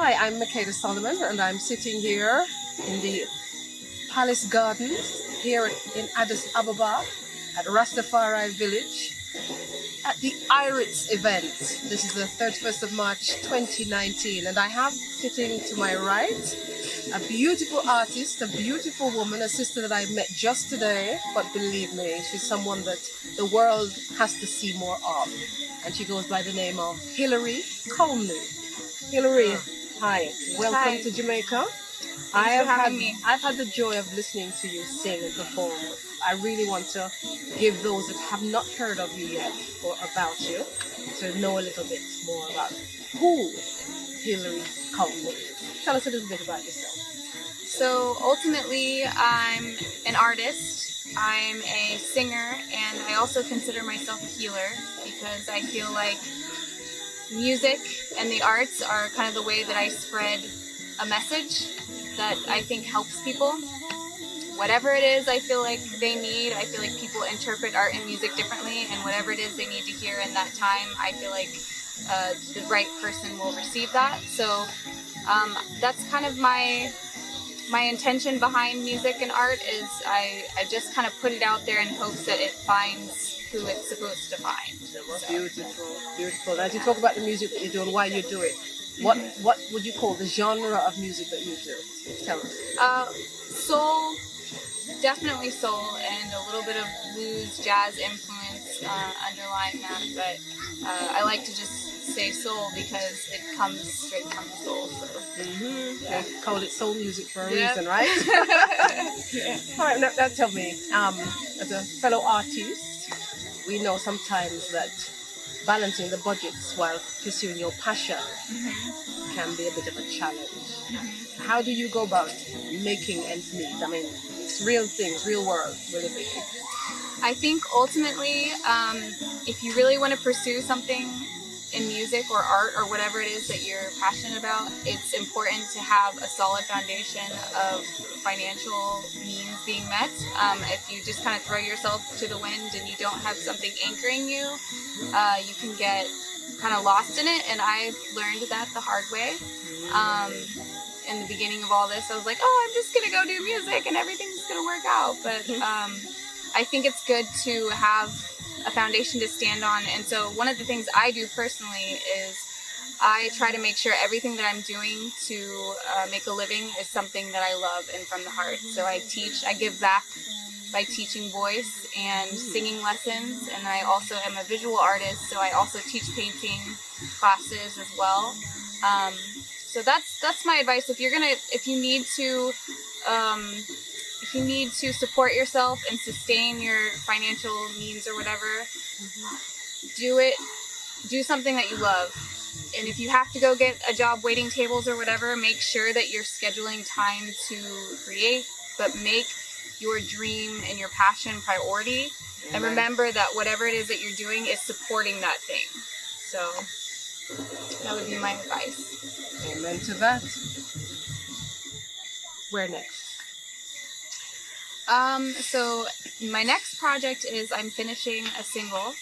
Hi, I'm Makeda Solomon, and I'm sitting here in the Palace Gardens here in Addis Ababa at Rastafari Village at the IRITS event. This is the 31st of March 2019, and I have sitting to my right a beautiful artist, a beautiful woman, a sister that I met just today, but believe me, she's someone that the world has to see more of, and she goes by the name of Hilary Kuhlmey. Hilary, hi, welcome Hi. to Jamaica. I've had the joy of listening to you sing and perform. I really want to give those that have not heard of you yet or about you to know a little bit more about who Hilary Kuhlmey is. Tell us a little bit about yourself. So ultimately, I'm an artist, I'm a singer, and I also consider myself a healer because I feel like music and the arts are kind of the way that I spread a message that I think helps people. Whatever it is I feel like they need, I feel like people interpret art and music differently, and whatever it is they need to hear in that time, I feel like the right person will receive that. So that's kind of my intention behind music and art is I just kind of put it out there in hopes that it finds who it's supposed to find. So. Beautiful, beautiful. As you talk about the music that you do and why you do it, what would you call the genre of music that you do? Tell us. Soul, definitely soul, and a little bit of blues, jazz influence underlying that. But I like to just say soul because it comes straight from the soul. So. Yeah. They call it soul music for a reason, right? Yeah. All right, now tell me, as a fellow artist, we know sometimes that balancing the budgets while pursuing your passion can be a bit of a challenge. How do you go about making ends meet? I mean, it's real things, real world, really big. I think ultimately, if you really want to pursue something in music or art or whatever it is that you're passionate about, it's important to have a solid foundation of financial means being met. If you just kind of throw yourself to the wind and you don't have something anchoring you, you can get kind of lost in it, and I've learned that the hard way. In the beginning of all this, I was like, oh, I'm just going to go do music and everything's going to work out. But I think it's good to have a foundation to stand on. And so one of the things I do personally is I try to make sure everything that I'm doing to make a living is something that I love and from the heart. So I give back by teaching voice and singing lessons. And I also am a visual artist, so I also teach painting classes as well. So that's my advice. If you need to support yourself and sustain your financial means or whatever, do something that you love. And if you have to go get a job waiting tables or whatever, make sure that you're scheduling time to create, but make your dream and your passion priority. And remember that whatever it is that you're doing is supporting that thing. So that would be my advice. Amen to that. Where next? So my next project is I'm finishing a single,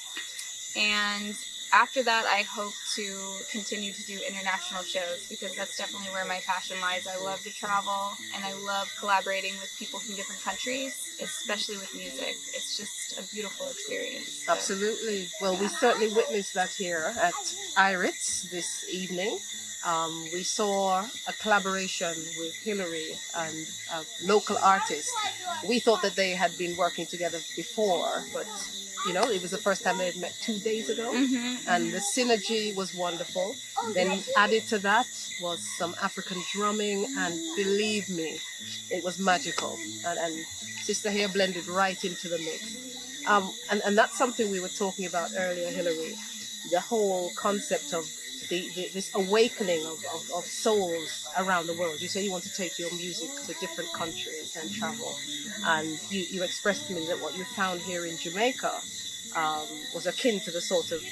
and after that I hope to continue to do international shows because that's definitely where my passion lies. I love to travel and I love collaborating with people from different countries, especially with music. It's just a beautiful experience. So. Absolutely. Well, we certainly witnessed that here at IRITS this evening. We saw a collaboration with Hilary and a local artist. We thought that they had been working together before, but it was the first time they had met 2 days ago, and the synergy was wonderful. Then added to that was some African drumming, and believe me, it was magical. And Sister here blended right into the mix. And that's something we were talking about earlier, Hilary, the whole concept of this awakening of souls around the world. You say you want to take your music to different countries and travel, and you expressed to me that what you found here in Jamaica was akin to the sort of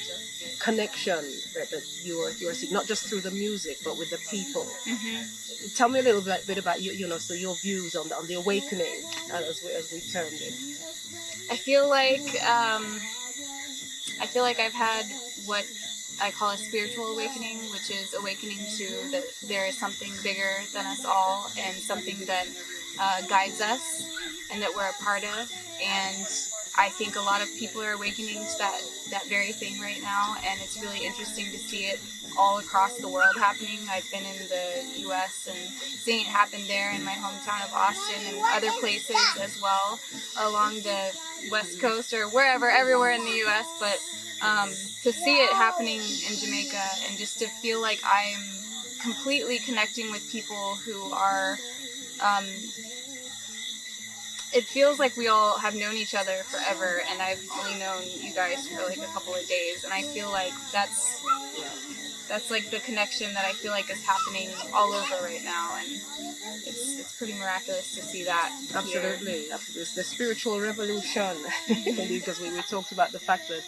connection that you were seeing, not just through the music but with the people. Tell me a little bit about so your views on the awakening as we termed it. I feel like I've had what I call a spiritual awakening, which is awakening to that there is something bigger than us all and something that guides us and that we're a part of. And I think a lot of people are awakening to that very thing right now, and it's really interesting to see it all across the world happening. I've been in the U.S. and seeing it happen there in my hometown of Austin and other places as well along the West Coast or wherever, everywhere in the U.S. But to see it happening in Jamaica and just to feel like I'm completely connecting with people who are it feels like we all have known each other forever, and I've only known you guys for like a couple of days, and I feel like that's like the connection that I feel like is happening all over right now, and it's pretty miraculous to see that. Absolutely, absolutely. The spiritual revolution, because we talked about the fact that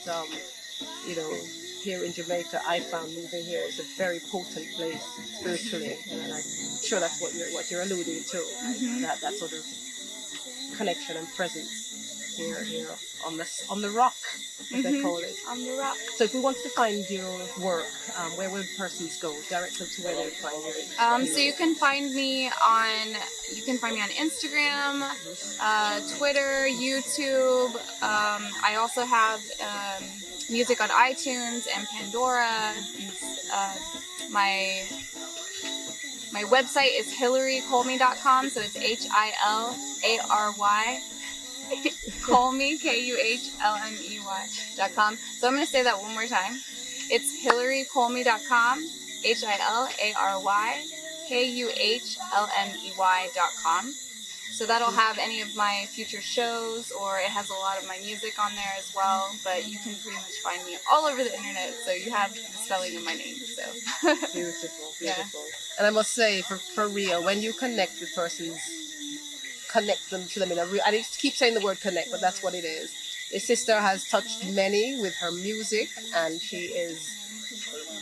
here in Jamaica, I found moving here is a very potent place spiritually, and I'm sure that's what you're alluding to. Mm-hmm. That sort of connection and presence here on the rock, as they call it. On the rock. So if we want to find your work, where would persons go? Direct them to where they would find you. So you can find me on Instagram, Twitter, YouTube. I also have music on iTunes and Pandora. My website is hilarykuhlmey.com, so it's Hilary Kuhlmey, KUHLMEY.com. So I'm going to say that one more time. It's hilarykuhlmey.com, HILARYKUHLMEY.com. So that'll have any of my future shows, or it has a lot of my music on there as well. But you can pretty much find me all over the internet, so you have the spelling of my name. So Beautiful. Yeah. And I must say, for real, when you connect with persons, connect them to them in a real. I keep saying the word connect, but that's what it is. This sister has touched many with her music, and she is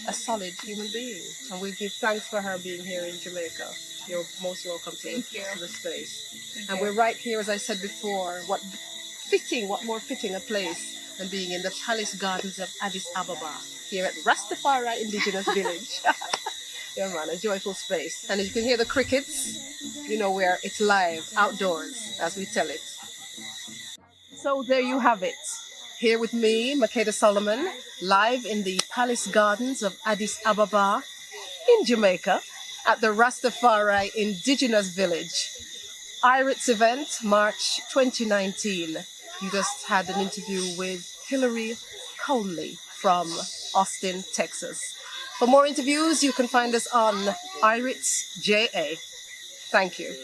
a solid human being. And we give thanks for her being here in Jamaica. You're most welcome to the space. And we're right here, as I said before, what more fitting a place than being in the Palace Gardens of Addis Ababa, here at Rastafari Indigenous Village. Yeah, man, a joyful space. And as you can hear the crickets, you know where it's live, outdoors, as we tell it. So there you have it. Here with me, Makeda Solomon, live in the Palace Gardens of Addis Ababa in Jamaica at the Rastafari Indigenous Village. IRITS event, March 2019. You just had an interview with Hilary Kuhlmey from Austin, Texas. For more interviews, you can find us on IRITS JA. Thank you.